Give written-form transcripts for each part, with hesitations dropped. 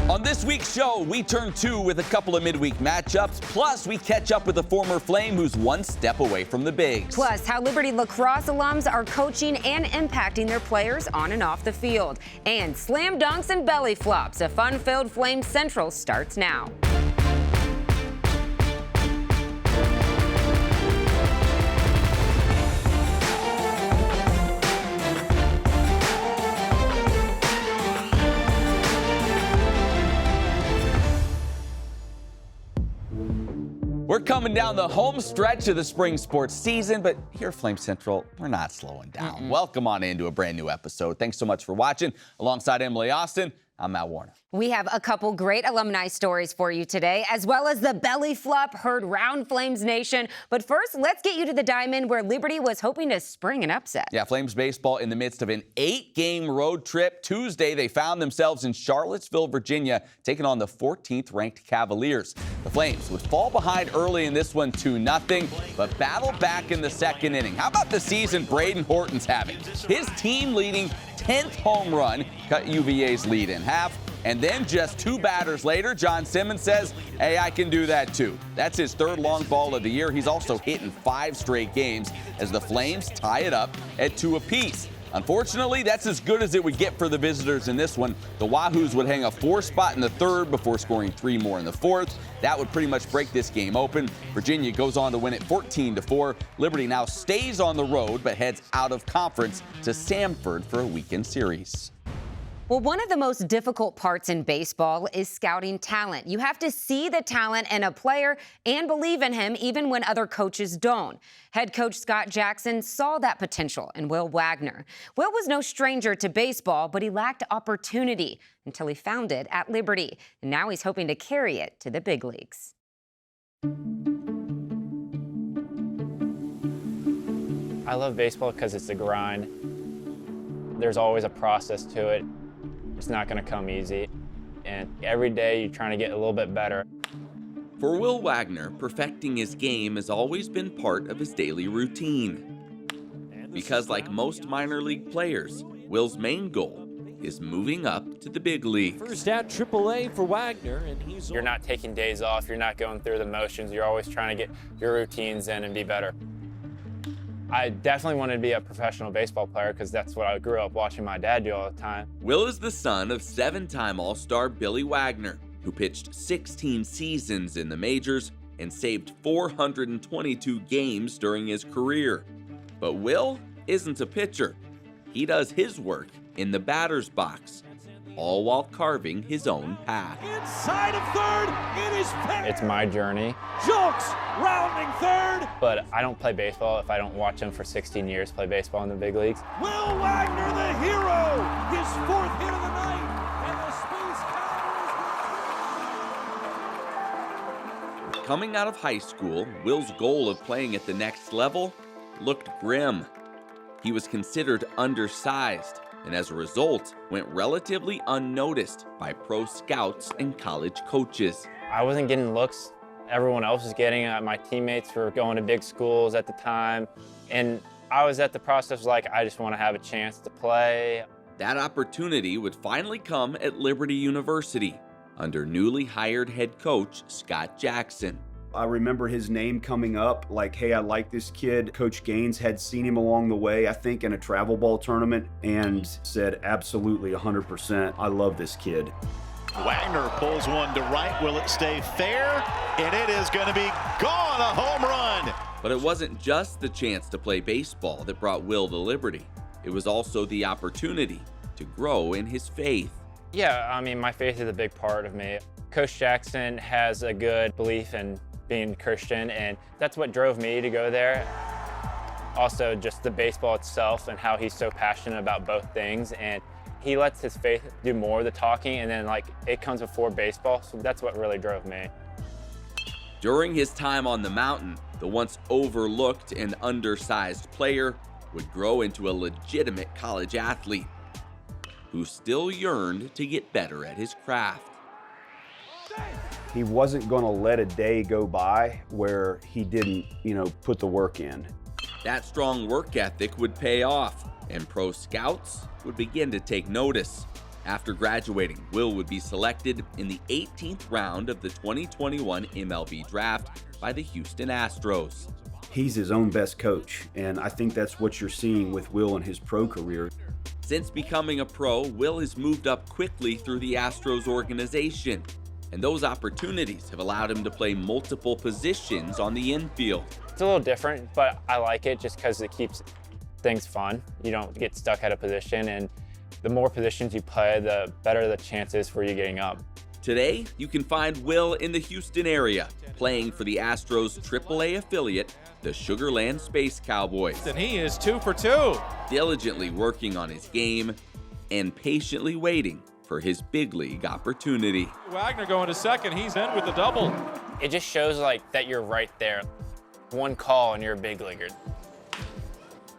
On this week's show, we turn two with a couple of midweek matchups. Plus, we catch up with a former Flame who's one step away from the bigs. Plus, how Liberty Lacrosse alums are coaching and impacting their players on and off the field. And slam dunks and belly flops. A fun-filled Flame Central starts now. We're coming down the home stretch of the spring sports season, but here at Flame Central, we're not slowing down. Welcome on into a brand new episode. Thanks so much for watching. Alongside Emily Austin, I'm Matt Warner. We have a couple great alumni stories for you today, as well as the belly flop heard round Flames Nation. But first, let's get you to the Diamond, where Liberty was hoping to spring an upset. Yeah, Flames baseball in the midst of an 8-game road trip. Tuesday, they found themselves in Charlottesville, Virginia, taking on the 14th-ranked Cavaliers. The Flames would fall behind early in this one 2-0, but battle back in the second inning. How about the season Braden Horton's having? His team-leading 10th home run cut UVA's lead in half. And then just two batters later, John Simmons says, hey, I can do that too. That's his third long ball of the year. He's also hit in 5 straight games as the Flames tie it up at 2 apiece. Unfortunately, that's as good as it would get for the visitors in this one. The Wahoos would hang a 4 spot in the third before scoring 3 more in the fourth. That would pretty much break this game open. Virginia goes on to win it 14-4. Liberty now stays on the road but heads out of conference to Samford for a weekend series. Well, one of the most difficult parts in baseball is scouting talent. You have to see the talent in a player and believe in him even when other coaches don't. Head coach Scott Jackson saw that potential in Will Wagner. Will was no stranger to baseball, but he lacked opportunity until he found it at Liberty. And now he's hoping to carry it to the big leagues. I love baseball because it's a grind. There's always a process to it. It's not going to come easy, and every day you're trying to get a little bit better. For Will Wagner, perfecting his game has always been part of his daily routine. Because like most minor league players, Will's main goal is moving up to the big leagues. First at AAA for Wagner, and You're not taking days off, you're not going through the motions, you're always trying to get your routines in and be better. I definitely wanted to be a professional baseball player because that's what I grew up watching my dad do all the time. Will is the son of 7-time All-Star Billy Wagner, who pitched 16 seasons in the majors and saved 422 games during his career. But Will isn't a pitcher. He does his work in the batter's box, all while carving his own path. inside of third, it is fair. It's my journey, Jokes rounding third. but I don't play baseball if I don't watch him for 16 years play baseball in the big leagues. Will Wagner, the hero, his 4th hit of the night, and the Space Cowboys. Coming out of high school, Will's goal of playing at the next level looked grim. He was considered undersized, and as a result, went relatively unnoticed by pro scouts and college coaches. I wasn't getting looks everyone else was getting. My teammates were going to big schools at the time, and I was at the process like, I just want to have a chance to play. That opportunity would finally come at Liberty University under newly hired head coach Scott Jackson. I remember his name coming up, like, hey, I like this kid. Coach Gaines had seen him along the way, I think, in a travel ball tournament, and said, absolutely, 100%, I love this kid. Wagner pulls one to right. Will it stay fair? And it is going to be gone, a home run. But it wasn't just the chance to play baseball that brought Will to Liberty. It was also the opportunity to grow in his faith. Yeah, I mean, my faith is a big part of me. Coach Jackson has a good belief in being Christian, and that's what drove me to go there. Also, just the baseball itself and how he's so passionate about both things, and he lets his faith do more of the talking, and then like it comes before baseball, so that's what really drove me. During his time on the mountain, the once overlooked and undersized player would grow into a legitimate college athlete who still yearned to get better at his craft. He wasn't going to let a day go by where he didn't, put the work in. That strong work ethic would pay off, and pro scouts would begin to take notice. After graduating, Will would be selected in the 18th round of the 2021 MLB draft by the Houston Astros. He's his own best coach, and I think that's what you're seeing with Will in his pro career. Since becoming a pro, Will has moved up quickly through the Astros organization, and those opportunities have allowed him to play multiple positions on the infield. It's a little different, but I like it just because it keeps things fun. You don't get stuck at a position, and the more positions you play, the better the chances for you getting up. Today, you can find Will in the Houston area, playing for the Astros AAA affiliate, the Sugar Land Space Cowboys. And he is 2 for 2. Diligently working on his game and patiently waiting for his big league opportunity. Wagner going to second. He's in with the double. It just shows that you're right there. One call and you're a big leaguer.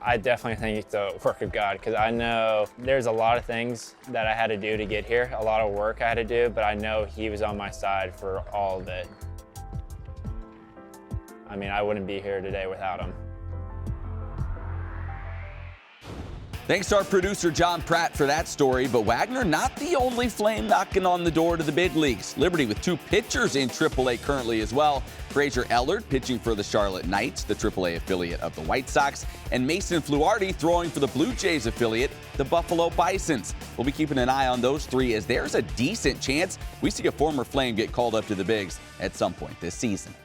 I definitely think it's the work of God, because I know there's a lot of things that I had to do to get here, a lot of work I had to do, but I know He was on my side for all of it. I mean, I wouldn't be here today without Him. Thanks to our producer, John Pratt, for that story. But Wagner, not the only Flame knocking on the door to the big leagues. Liberty with 2 pitchers in AAA currently as well. Fraser Ellard pitching for the Charlotte Knights, the AAA affiliate of the White Sox, and Mason Fluharty throwing for the Blue Jays affiliate, the Buffalo Bisons. We'll be keeping an eye on those 3, as there's a decent chance we see a former Flame get called up to the bigs at some point this season.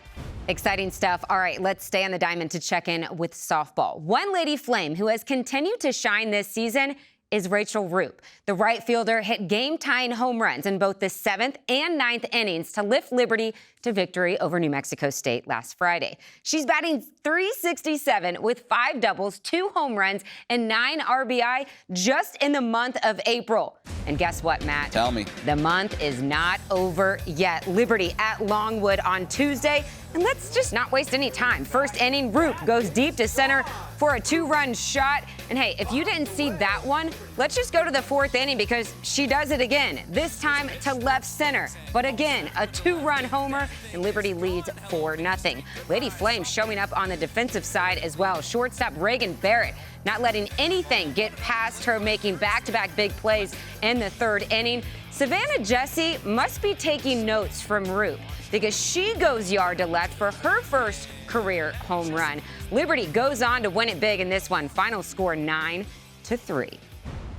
Exciting stuff. All right, let's stay on the diamond to check in with softball. One Lady Flame who has continued to shine this season is Rachel Roop. The right fielder hit game-tying home runs in both the 7th and 9th innings to lift Liberty to victory over New Mexico State last Friday. She's batting .367 with 5 doubles, 2 home runs, and 9 RBI just in the month of April. And guess what, Matt? Tell me. The month is not over yet. Liberty at Longwood on Tuesday. And let's just not waste any time. First inning, Roop goes deep to center for a 2-run shot. And hey, if you didn't see that one, let's just go to the 4th inning, because she does it again, this time to left center. But again, a 2-run homer, and Liberty leads 4-0. Lady Flame showing up on the defensive side as well. Shortstop Reagan Barrett not letting anything get past her, making back-to-back big plays in the 3rd inning. Savannah Jesse must be taking notes from Roop, because she goes yard to left for her first career home run. Liberty goes on to win it big in this one. Final score 9-3.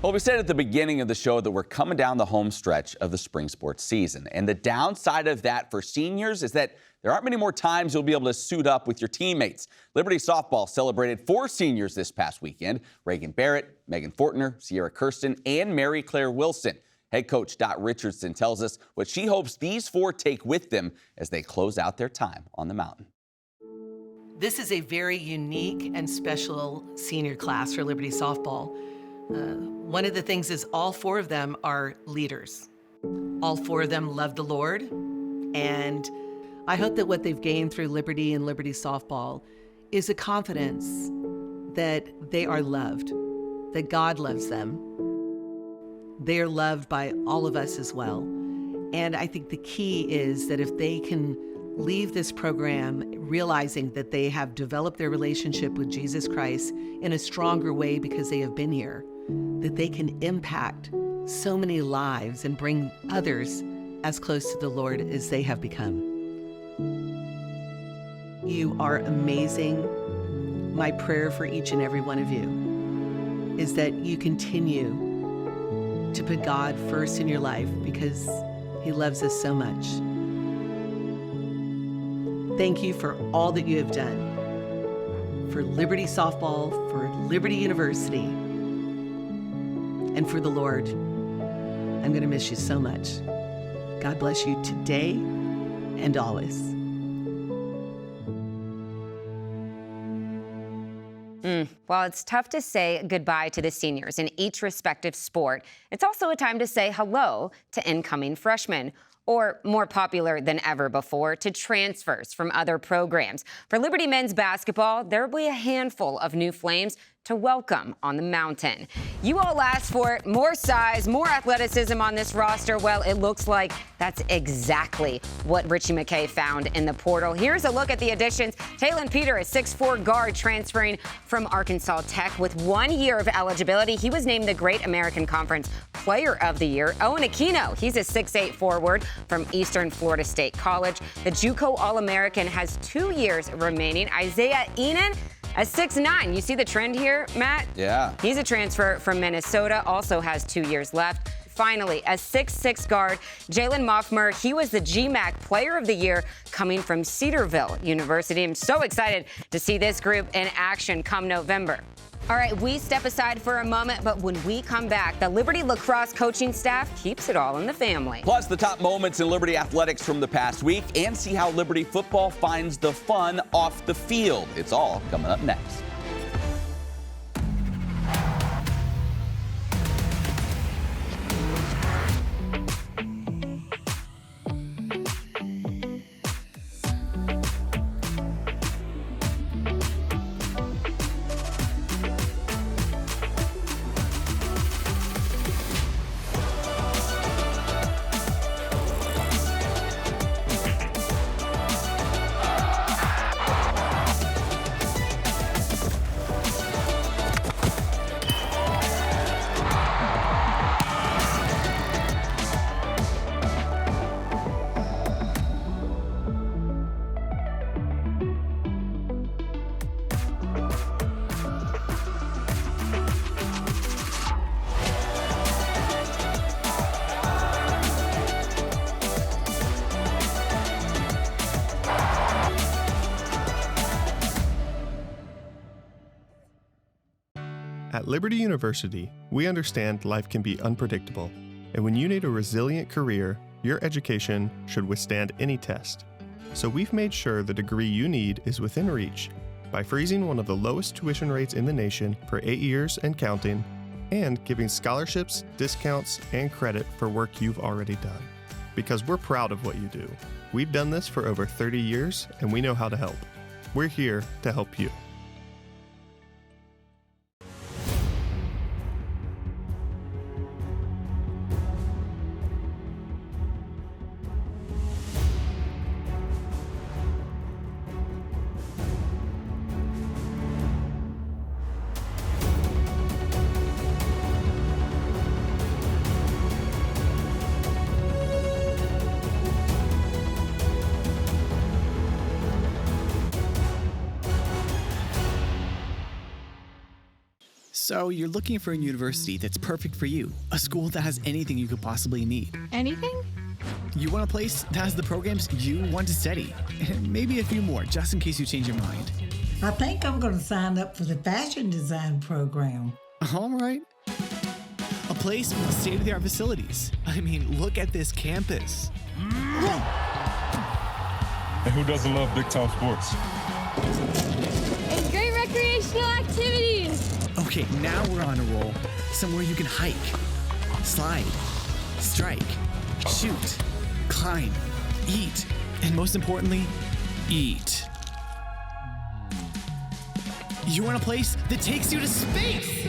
Well, we said at the beginning of the show that we're coming down the home stretch of the spring sports season. And the downside of that for seniors is that there aren't many more times you'll be able to suit up with your teammates. Liberty softball celebrated 4 seniors this past weekend: Reagan Barrett, Megan Fortner, Sierra Kirsten, and Mary Claire Wilson. Head coach Dot Richardson tells us what she hopes these 4 take with them as they close out their time on the mountain. This is a very unique and special senior class for Liberty softball. One of the things is all 4 of them are leaders. All 4 of them love the Lord, and I hope that what they've gained through Liberty and Liberty softball is a confidence that they are loved, that God loves them. They are loved by all of us as well. And I think the key is that if they can leave this program realizing that they have developed their relationship with Jesus Christ in a stronger way because they have been here, that they can impact so many lives and bring others as close to the Lord as they have become. You are amazing. My prayer for each and every one of you is that you continue to put God first in your life, because He loves us so much. Thank you for all that you have done for Liberty softball, for Liberty University, and for the Lord. I'm going to miss you so much. God bless you today and always. While it's tough to say goodbye to the seniors in each respective sport, it's also a time to say hello to incoming freshmen, or more popular than ever before, to transfers from other programs. For Liberty men's basketball, there will be a handful of new Flames to welcome on the mountain. You all asked for it. More size, more athleticism on this roster. Well, it looks like that's exactly what Richie McKay found in the portal. Here's a look at the additions. Talon Peter, a 6'4" guard transferring from Arkansas Tech with 1 year of eligibility. He was named the Great American Conference Player of the Year. Owen Aquino, he's a 6'8" forward from Eastern Florida State College. The JUCO All-American has 2 years remaining. Isaiah Enan, a 6'9". You see the trend here, Matt? Yeah. He's a transfer from Minnesota, also has 2 years left. Finally, a 6'6" guard, Jalen Moffmer. He was the GMAC Player of the Year coming from Cedarville University. I'm so excited to see this group in action come November. All right, we step aside for a moment, but when we come back, the Liberty Lacrosse coaching staff keeps it all in the family. Plus, the top moments in Liberty athletics from the past week, and see how Liberty football finds the fun off the field. It's all coming up next. At Liberty University, we understand life can be unpredictable, and when you need a resilient career, your education should withstand any test. So we've made sure the degree you need is within reach by freezing one of the lowest tuition rates in the nation for 8 years and counting, and giving scholarships, discounts, and credit for work you've already done. Because we're proud of what you do. We've done this for over 30 years, and we know how to help. We're here to help you. So you're looking for a university that's perfect for you, a school that has anything you could possibly need. Anything? You want a place that has the programs you want to study, and maybe a few more, just in case you change your mind. I think I'm going to sign up for the fashion design program. All right. A place with state-of-the-art facilities. I mean, look at this campus. And who doesn't love big-time sports? And great recreational activities. Okay, now we're on a roll. Somewhere you can hike, slide, strike, shoot, climb, eat, and most importantly, eat. You want a place that takes you to space?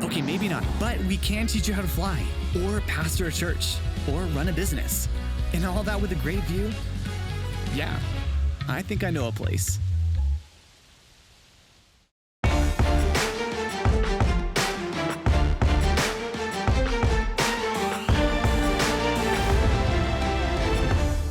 Okay, maybe not, but we can teach you how to fly, or pastor a church, or run a business. And all that with a great view? Yeah, I think I know a place.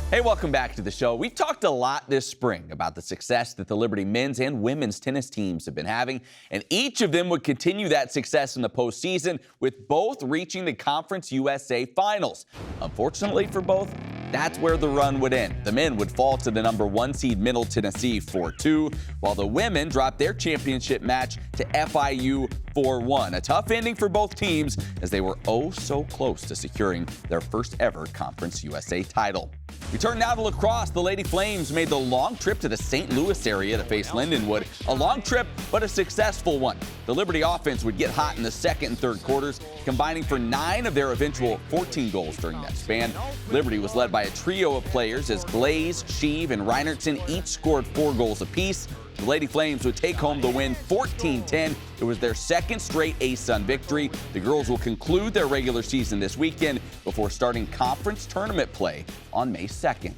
Hey, welcome back to the show. We've talked a lot this spring about the success that the Liberty men's and women's tennis teams have been having, and each of them would continue that success in the postseason, with both reaching the Conference USA Finals. Unfortunately for both, that's where the run would end. The men would fall to the number 1 seed Middle Tennessee 4-2, while the women dropped their championship match to FIU 4-1. A tough ending for both teams, as they were oh so close to securing their first ever Conference USA title. We turn now to lacrosse. The Lady Flames made the long trip to the St. Louis area to face Lindenwood. A long trip, but a successful one. The Liberty offense would get hot in the second and third quarters, combining for 9 of their eventual 14 goals during that span. Liberty was led by a trio of players as Glaze, Sheave, and Reinertson each scored 4 goals apiece. The Lady Flames would take home the win 14-10. It was their second straight ASUN victory. The girls will conclude their regular season this weekend before starting conference tournament play on May 2nd.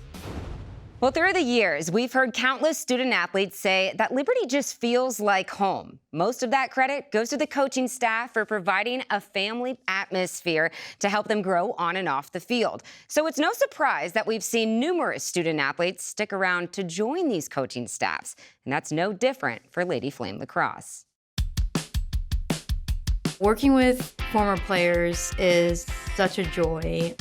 Well, through the years, we've heard countless student athletes say that Liberty just feels like home. Most of that credit goes to the coaching staff for providing a family atmosphere to help them grow on and off the field. So it's no surprise that we've seen numerous student athletes stick around to join these coaching staffs. And that's no different for Lady Flame Lacrosse. Working with former players is such a joy.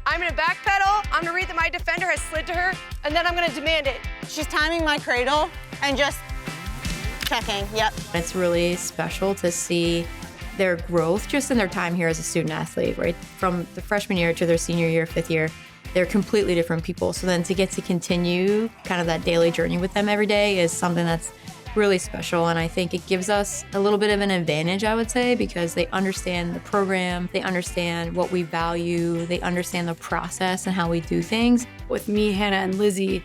I'm going to backpedal, I'm going to read that my defender has slid to her, and then I'm going to demand it. She's timing my cradle and just checking, yep. It's really special to see their growth just in their time here as a student athlete, right? From the freshman year to their senior year, fifth year, they're completely different people. So then to get to continue kind of that daily journey with them every day is something that's really special, and I think it gives us a little bit of an advantage, I would say, because they understand the program, they understand what we value, they understand the process and how we do things. With me, Hannah, and Lizzie,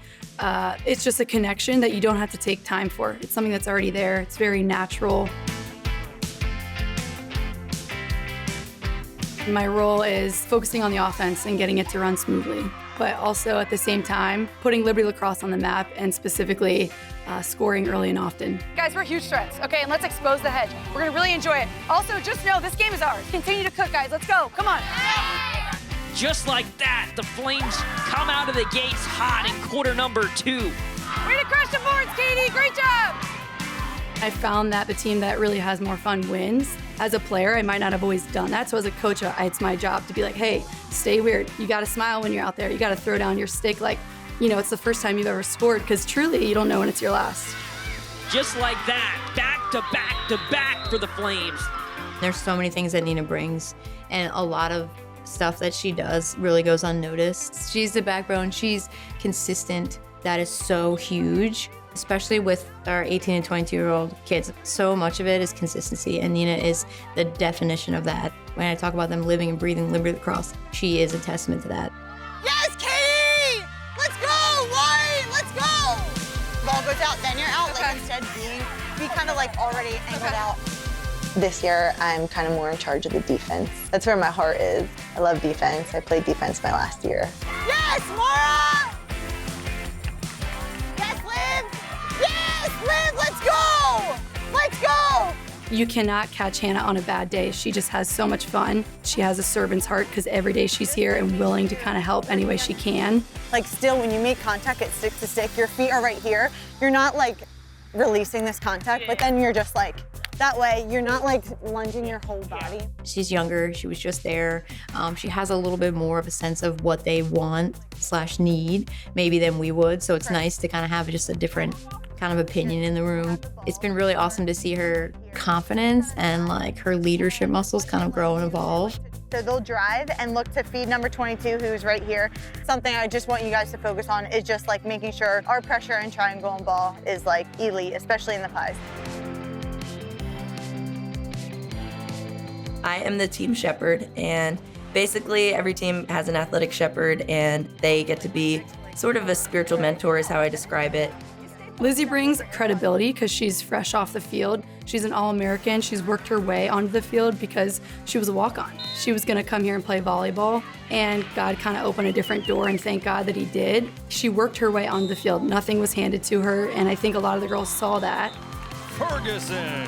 it's just a connection that you don't have to take time for. It's something that's already there. It's very natural. My role is focusing on the offense and getting it to run smoothly, but also at the same time, putting Liberty Lacrosse on the map and specifically scoring early and often. Guys, we're huge threats, okay? And let's expose the hedge. We're going to really enjoy it. Also, just know this game is ours. Continue to cook, guys. Let's go. Come on. Just like that, the Flames come out of the gates hot in quarter number 2. Way to crush the boards, Katie. Great job. I found that the team that really has more fun wins. As a player, I might not have always done that. So as a coach, it's my job to be like, hey, stay weird. You got to smile when you're out there. You got to throw down your stick like, you know, it's the first time you've ever scored, because truly you don't know when it's your last. Just like that, back to back to back for the Flames. There's so many things that Nina brings, and a lot of stuff that she does really goes unnoticed. She's the backbone, she's consistent. That is so huge, especially with our 18 and 22-year-old kids. So much of it is consistency, and Nina is the definition of that. When I talk about them living and breathing Liberty Lacrosse, she is a testament to that. Yes, Katie! Let's go, Laurie! Let's go! Ball goes out, then you're out. Okay. Like instead be kind of like already angled out. This year, I'm kind of more in charge of the defense. That's where my heart is. I love defense. I played defense my last year. Yes, Mora! Yes, Liv! Yes, Liv, let's go! Let's go! You cannot catch Hannah on a bad day. She just has so much fun. She has a servant's heart because every day she's here and willing to kind of help any way she can. Like still, when you make contact at stick to stick, your feet are right here. You're not like releasing this contact, but then you're just like, that way you're not like lunging your whole body. She's younger, she was just there. She has a little bit more of a sense of what they want / need maybe than we would. So it's nice to kind of have just a different kind of opinion in the room. It's been really awesome to see her confidence and like her leadership muscles kind of grow and evolve. So they'll drive and look to feed number 22, who's right here. Something I just want you guys to focus on is just like making sure our pressure and triangle and ball is like elite, especially in the pies. I am the team shepherd, and basically every team has an athletic shepherd, and they get to be sort of a spiritual mentor is how I describe it. Lizzie brings credibility because she's fresh off the field. She's an All-American. She's worked her way onto the field because she was a walk-on. She was gonna come here and play volleyball, and God kind of opened a different door, and thank God that he did. She worked her way onto the field. Nothing was handed to her, and I think a lot of the girls saw that. Ferguson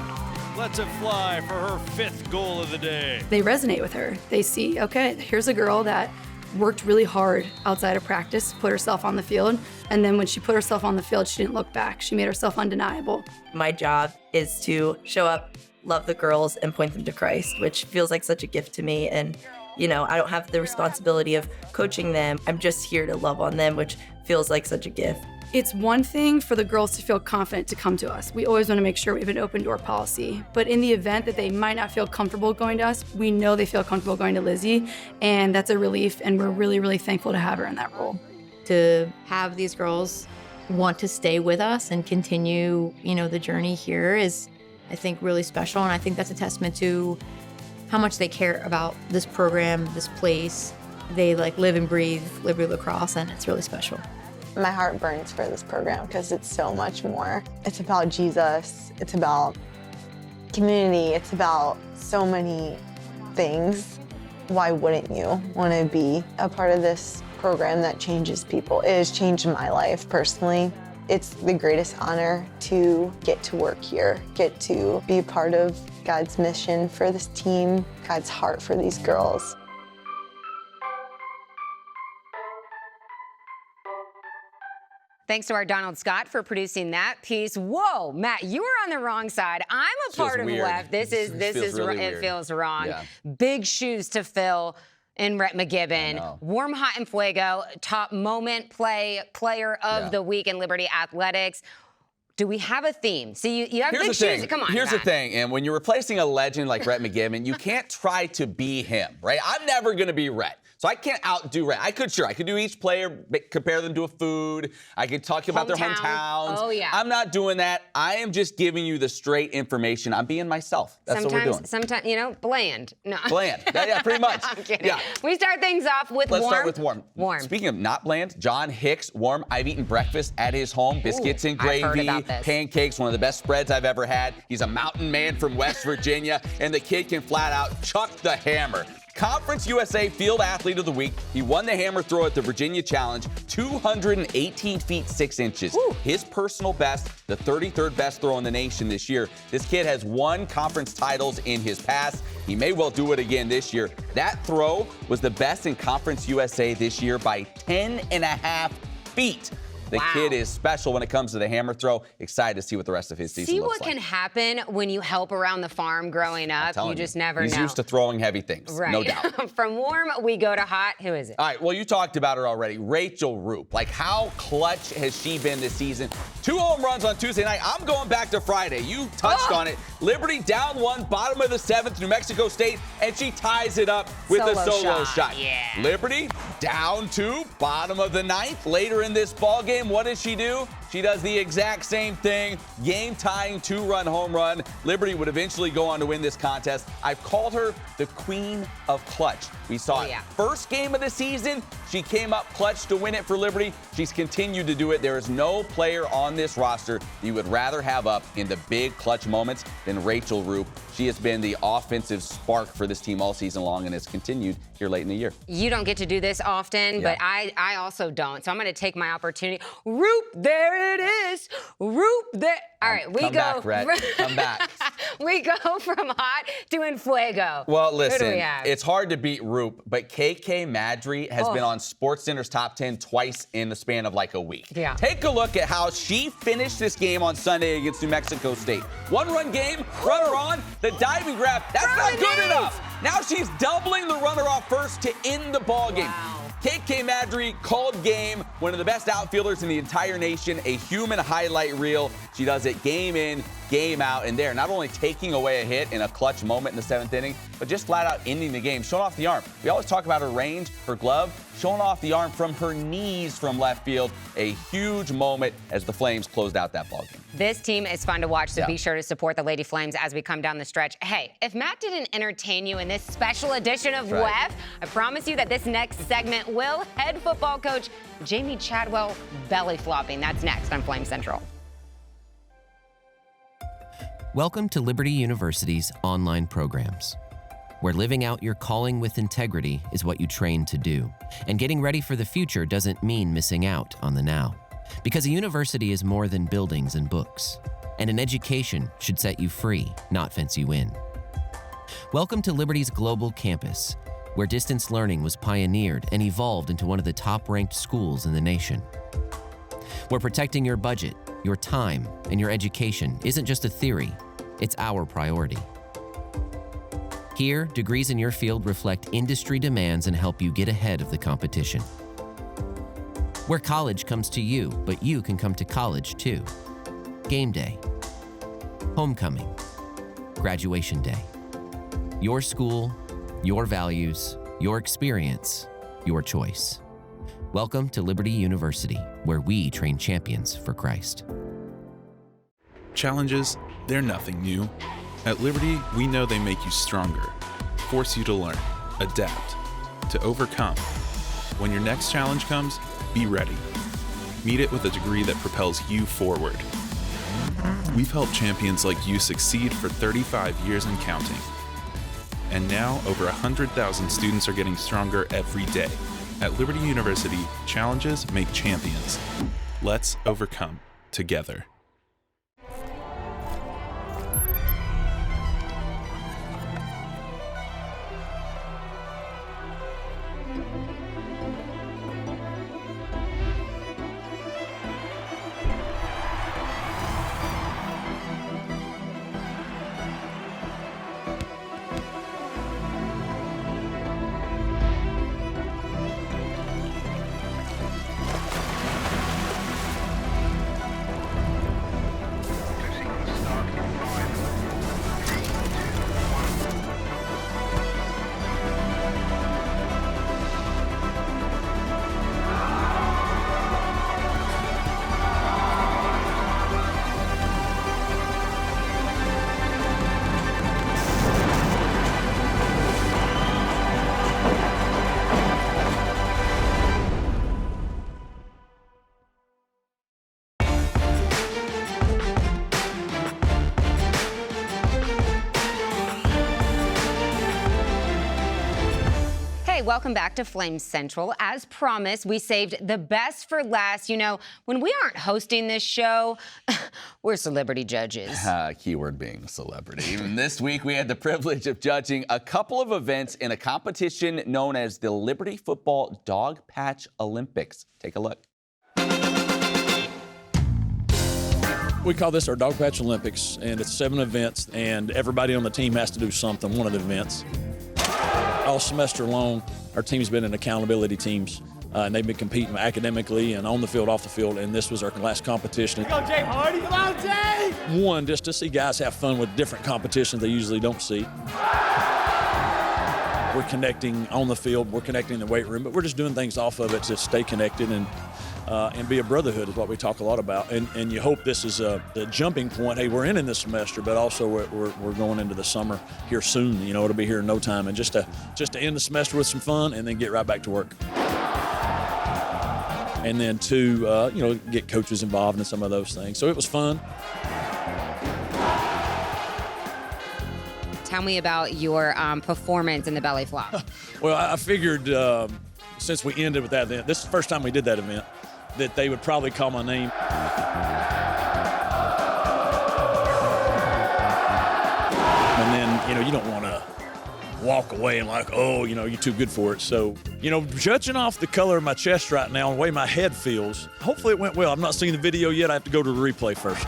lets it fly for her 5th goal of the day. They resonate with her. They see, okay, here's a girl that worked really hard outside of practice, put herself on the field, and then when she put herself on the field, she didn't look back. She made herself undeniable. My job is to show up, love the girls, and point them to Christ, which feels like such a gift to me. And, you know, I don't have the responsibility of coaching them. I'm just here to love on them, which feels like such a gift. It's one thing for the girls to feel confident to come to us. We always want to make sure we have an open door policy. But in the event that they might not feel comfortable going to us, we know they feel comfortable going to Lizzie, and that's a relief, and we're really, really thankful to have her in that role. To have these girls want to stay with us and continue, you know, the journey here is, I think, really special, and I think that's a testament to how much they care about this program, this place. They like live and breathe Liberty Lacrosse, and it's really special. My heart burns for this program because it's so much more. It's about Jesus. It's about community. It's about so many things. Why wouldn't you want to be a part of this program that changes people? It has changed my life personally. It's the greatest honor to get to work here, get to be a part of God's mission for this team, God's heart for these girls. Thanks to our Donald Scott for producing that piece. Whoa, Matt, you were on the wrong side. I'm a part of left. This is really it weird. feels wrong. Yeah. Big shoes to fill in Rhett McGibbon. Warm, hot, and fuego. Top moment player of the week in Liberty Athletics. Do we have a theme? See, you have big shoes. Come on. Here's the thing, and when you're replacing a legend like Rhett McGibbon, you can't try to be him, right? I'm never going to be Rhett. So I can't outdo Rhett. I could do each player, compare them to a food. I could talk about their hometowns. Oh, yeah. I'm not doing that. I am just giving you the straight information. I'm being myself. That's what we're doing. Sometimes, bland. No. Bland. Yeah, pretty much. I'm kidding. Yeah. We start things off with Let's warm. start with warm. Warm. Speaking of not bland, John Hicks, warm. I've eaten breakfast at his home. Biscuits and I've heard gravy, about this. pancakes, one of the best spreads I've ever had. He's a mountain man from West Virginia, and the kid can flat out chuck the hammer. Conference USA Field Athlete of the Week. He won the hammer throw at the Virginia Challenge, 218 feet 6 inches. Woo. His personal best, the 33rd best throw in the nation this year. This kid has won conference titles in his past. He may well do it again this year. That throw was the best in Conference USA this year by 10.5 feet. The kid is special when it comes to the hammer throw. Excited to see what the rest of his season looks like. See what can happen when you help around the farm growing up. You just never know. He's used to throwing heavy things, right. No doubt. From warm, we go to hot. Who is it? All right, well, you talked about her already. Rachel Roop. Like, how clutch has she been this season? 2 home runs on Tuesday night. I'm going back to Friday. You touched on it. Liberty down 1, bottom of the 7th, New Mexico State, and she ties it up with a solo shot. Yeah. Liberty down 2, bottom of the 9th. Later in this ball game, what does she do? She does the exact same thing. Game-tying 2-run home run. Liberty would eventually go on to win this contest. I've called her the queen of clutch. We saw it first game of the season. She came up clutch to win it for Liberty. She's continued to do it. There is no player on this roster you would rather have up in the big clutch moments than Rachel Roop. She has been the offensive spark for this team all season long, and it's continued here late in the year. You don't get to do this often, but I also don't. So I'm going to take my opportunity. Roop, there it is. Roop, there. All right, we Come go. back, Rhett. Come back. We go from hot to EnFuego. Well, listen, Who do we have? it's hard to beat Roop, but KK Madry has been on SportsCenter's top 10 twice in the span of like a week. Yeah. Take a look at how she finished this game on Sunday against New Mexico State. 1-run game, runner on, the diving grab. That's not good enough. Now she's doubling the runner off first to end the ball game. KK Madry called game, one of the best outfielders in the entire nation, a human highlight reel. She does it game in, game out, and there, not only taking away a hit in a clutch moment in the 7th inning, but just flat out ending the game, showing off the arm. We always talk about her range, her glove, showing off the arm from her knees from left field. A huge moment as the Flames closed out that ball game. This team is fun to watch, so be sure to support the Lady Flames as we come down the stretch. Hey, if Matt didn't entertain you in this special edition of WEF, I promise you that this next segment will. Head football coach Jamie Chadwell belly flopping. That's next on Flame Central. Welcome to Liberty University's online programs, where living out your calling with integrity is what you train to do. And getting ready for the future doesn't mean missing out on the now. Because a university is more than buildings and books. And an education should set you free, not fence you in. Welcome to Liberty's global campus, where distance learning was pioneered and evolved into one of the top-ranked schools in the nation. Where protecting your budget, your time, and your education isn't just a theory, it's our priority. Here, degrees in your field reflect industry demands and help you get ahead of the competition. Where college comes to you, but you can come to college too. Game day, homecoming, graduation day. Your school, your values, your experience, your choice. Welcome to Liberty University, where we train champions for Christ. Challenges, they're nothing new. At Liberty, we know they make you stronger, force you to learn, adapt, to overcome. When your next challenge comes, be ready. Meet it with a degree that propels you forward. We've helped champions like you succeed for 35 years and counting. And now, over 100,000 students are getting stronger every day. At Liberty University, challenges make champions. Let's overcome together. Welcome back to Flames Central. As promised, we saved the best for last. You know, when we aren't hosting this show, we're celebrity judges. Keyword being celebrity. And this week, we had the privilege of judging a couple of events in a competition known as the Liberty Football Dog Patch Olympics. Take a look. We call this our Dog Patch Olympics, and it's 7 events, and everybody on the team has to do something, one of the events. All semester long, our team's been in accountability teams, and they've been competing academically and on the field, off the field, and this was our last competition. Go, Jay Hardy! Come on, Jay! One, just to see guys have fun with different competitions they usually don't see. We're connecting on the field, we're connecting in the weight room, but we're just doing things off of it to stay connected and be a brotherhood is what we talk a lot about. And you hope this is the jumping point. Hey, we're in this semester, but also we're going into the summer here soon. You know, it'll be here in no time. And just to end the semester with some fun and then get right back to work. And then to, get coaches involved in some of those things. So it was fun. Tell me about your performance in the belly flop. Well, I figured since we ended with that event, this is the first time we did that event, that they would probably call my name. And then, you don't want to walk away and like, oh, you're too good for it. So, judging off the color of my chest right now and the way my head feels, hopefully it went well. I've not seen the video yet. I have to go to the replay first.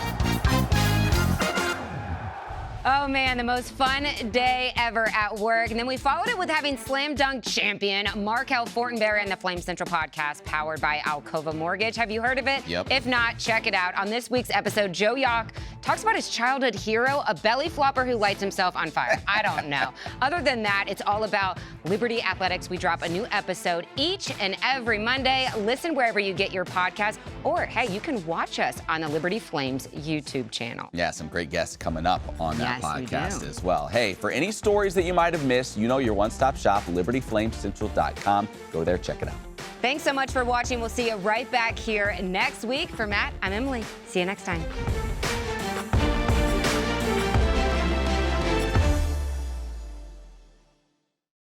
Oh, man, the most fun day ever at work. And then we followed it with having slam dunk champion Markel Fortenberry in the Flame Central podcast, powered by Alcova Mortgage. Have you heard of it? Yep. If not, check it out. On this week's episode, Joe Yock talks about his childhood hero, a belly flopper who lights himself on fire. I don't know. Other than that, it's all about Liberty Athletics. We drop a new episode each and every Monday. Listen wherever you get your podcast, or, hey, you can watch us on the Liberty Flames YouTube channel. Yeah, some great guests coming up on that podcast we do. as well. Hey, for any stories that you might have missed, your one-stop shop, libertyflamecentral.com. Go there, check it out. Thanks so much for watching. We'll see you right back here next week. For Matt, I'm Emily. See you next time.